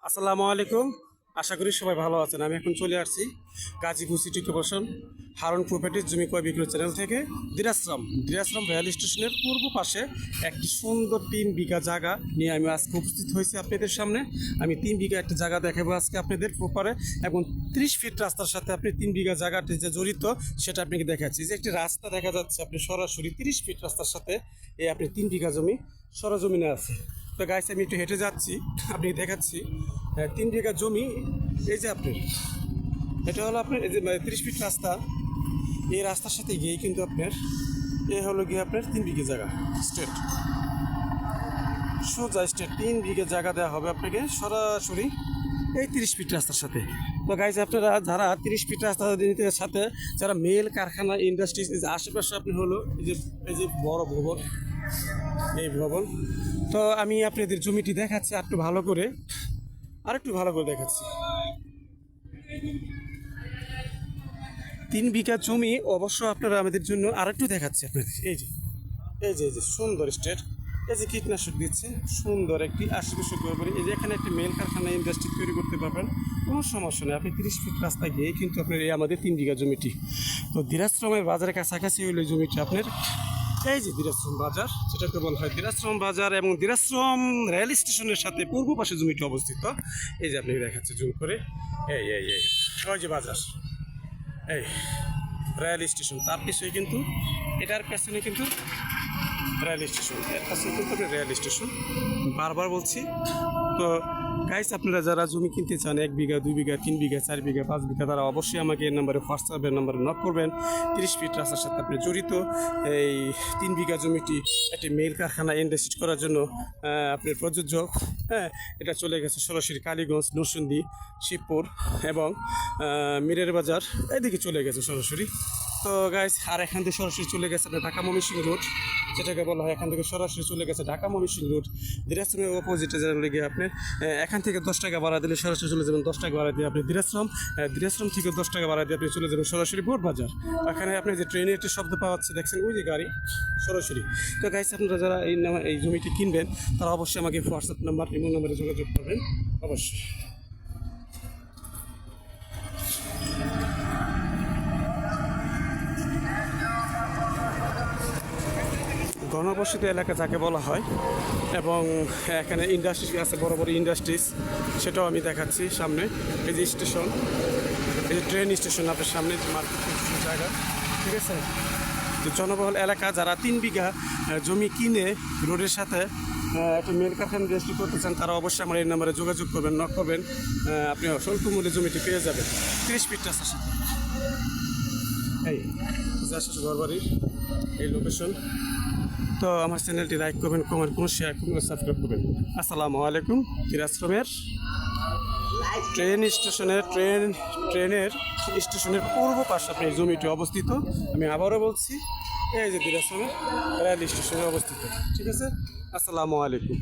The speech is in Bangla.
আসসালামু আলাইকুম। আশা করি সবাই ভালো আছেন। আমি এখন চলে আসছি Gazipur city corporation Harun properties জমি ক্রয় বিক্রয় চ্যানেল থেকে দিরাশ্রম রেল স্টেশনের পূর্ব পাশে একটি সুন্দর 3 বিঘা জায়গা নিয়ে আমি আজকে উপস্থিত হয়েছি আপনাদের সামনে। আমি 3 বিঘা একটা জায়গা দেখাবো আজকে আপনাদের প্রপারে, এবং 30 ফিট রাস্তার সাথে আপনি 3 বিঘা জায়গাটি যে জড়িত সেটা আপনাকে দেখাচ্ছি। যে একটি রাস্তা দেখা যাচ্ছে আপনি সরাসরি 30 ফিট রাস্তার সাথে এই আপনি 3 বিঘা জমি সরজমিনে আছে। তো গাইস আমি একটু হেঁটে যাচ্ছি, আপনি দেখাচ্ছি 3 বিঘা জমি। এই যে আপনি এটা হলো আপনার এই যে 30 ফিট রাস্তা, এই রাস্তার সাথে গিয়েই কিন্তু আপনার এ হলো গিয়ে আপনার 3 বিঘা জায়গা স্টেট, সোজা স্টেট 3 বিঘা জায়গা দেওয়া হবে আপনাকে সরাসরি এই 30 ফিট রাস্তার সাথে। তো গাইজ আপনারা যারা 30 ফিট রাস্তার সাথে যারা মেল কারখানা ইন্ডাস্ট্রিজ আশেপাশে আপনি হলো এই যে বড় ভবন, এই ভবন। তো আমি আপনাদের জমিটি দেখাচ্ছি একটু ভালো করে, আরেকটু ভালো করে দেখাচ্ছি। 3 বিঘা জমি অবশ্য আপনারা আমাদের জন্য আরেকটু দেখাচ্ছি আপনাদের। এই যে সুন্দর স্টেট, এই যে কীটনাশক দিচ্ছে সুন্দর একটি আশেপাশে করে, এই যে এখানে একটি মেল কারখানা ইন্ডাস্ট্রি তৈরি করতে পারবেন, কোনো সমস্যা নেই। আপনি 30 ফিট রাস্তায় গিয়ে কিন্তু আপনার এই আমাদের 3 বিঘা জমিটি। তো দিরাশ্রমের বাজারের কাছাকাছি হইল এই জমিটি আপনার। এই যে দিরাশ্রম বাজার, যেটাকে বলা হয় দিরাশ্রম বাজার, এবং দিরাশ্রম রেল স্টেশনের সাথে পূর্ব পাশে জমিটি অবস্থিত। এই যে আপনি দেখাচ্ছে জুম করে, এই ওই যে বাজার, এই রেল স্টেশন, তার পিছনে কিন্তু এটার পেছনে কিন্তু রেল স্টেশন, এর পাশে কিন্তু রেল স্টেশন, বারবার বলছি। তো গাইস আপনারা যারা জমি কিনতে চান 1 বিঘা 2 বিঘা 3 বিঘা 4 বিঘা 5 বিঘা, তারা অবশ্যই আমাকে এই নাম্বারে হোয়াটসঅ্যাপের নাম্বারে নক করবেন। 30 ফিট রাস্তার সাথে আপনি জড়িত এই 3 বিঘা জমিটি একটি মেল কারখানা ইন্ডাস্ট্রি করার জন্য আপনার প্রযোজ্য। হ্যাঁ, এটা চলে গেছে সরাসরি কালীগঞ্জ, নরসিংদী, শিবপুর এবং মিরের বাজার, এদিকে চলে গেছে সরাসরি। তো গাইস আর এখান থেকে সরাসরি চলে গেছে আপনার ঢাকা ময়মনসিংহ রোড, যেটাকে বলা হয় এখান থেকে সরাসরি চলে গেছে ঢাকা ময়মনসিংহ রোড। দিরাশ্রমের অপোজিটে যারা লেগে আপনি এখান থেকে 10 টাকা ভাড়া দিলে সরাসরি চলে যাবেন 10 টাকা ভাড়া দিয়ে আপনি দিরাশ্রম থেকে 10 টাকা ভাড়া দিয়ে আপনি চলে যাবেন সরাসরি বোট বাজার। ওখানে আপনি যে ট্রেনের একটি শব্দ পাওয়া যাচ্ছে দেখছেন, ওই যে গাড়ি সরাসরি। তো গাইস আপনারা যারা এই জমিটি কিনবেন তারা অবশ্যই আমাকে হোয়াটসঅ্যাপ নাম্বার ইমো নাম্বারে যোগাযোগ করবেন অবশ্যই। ঘনবসতি এলাকা যাকে বলা হয়, এবং এখানে ইন্ডাস্ট্রিজ আছে, বড় বড় ইন্ডাস্ট্রিজ, সেটাও আমি দেখাচ্ছি সামনে। এই যে স্টেশন, এই যে ট্রেন স্টেশন আপনার সামনে, মার্কেট জায়গা, ঠিক আছে। যে জনবহুল এলাকা, যারা 3 বিঘা জমি কিনে রোডের সাথে একটা মেল কারখানা ইন্ডাস্ট্রি করতে চান, তারা অবশ্যই আমার এই নাম্বারে যোগাযোগ করবেন, নক করবেন। আপনি স্বল্প মূল্যে জমিটি পেয়ে যাবেন 30 ফিট রাস্তার সাথে। এই ঘরবাড়ির এই লোকেশন। তো আমার চ্যানেলটি লাইক করবেন, কমেন্ট করবেন, শেয়ার করবেন, সাবস্ক্রাইব করবেন। আসসালামু আলাইকুম। দিরাশ্রমের ট্রেনের স্টেশনের পূর্ব পাশে আপনি এই জমিটি অবস্থিত। আমি আবারও বলছি, এই যে দিরাশ্রমের রেল স্টেশনে অবস্থিত, ঠিক আছে। আসসালামু আলাইকুম।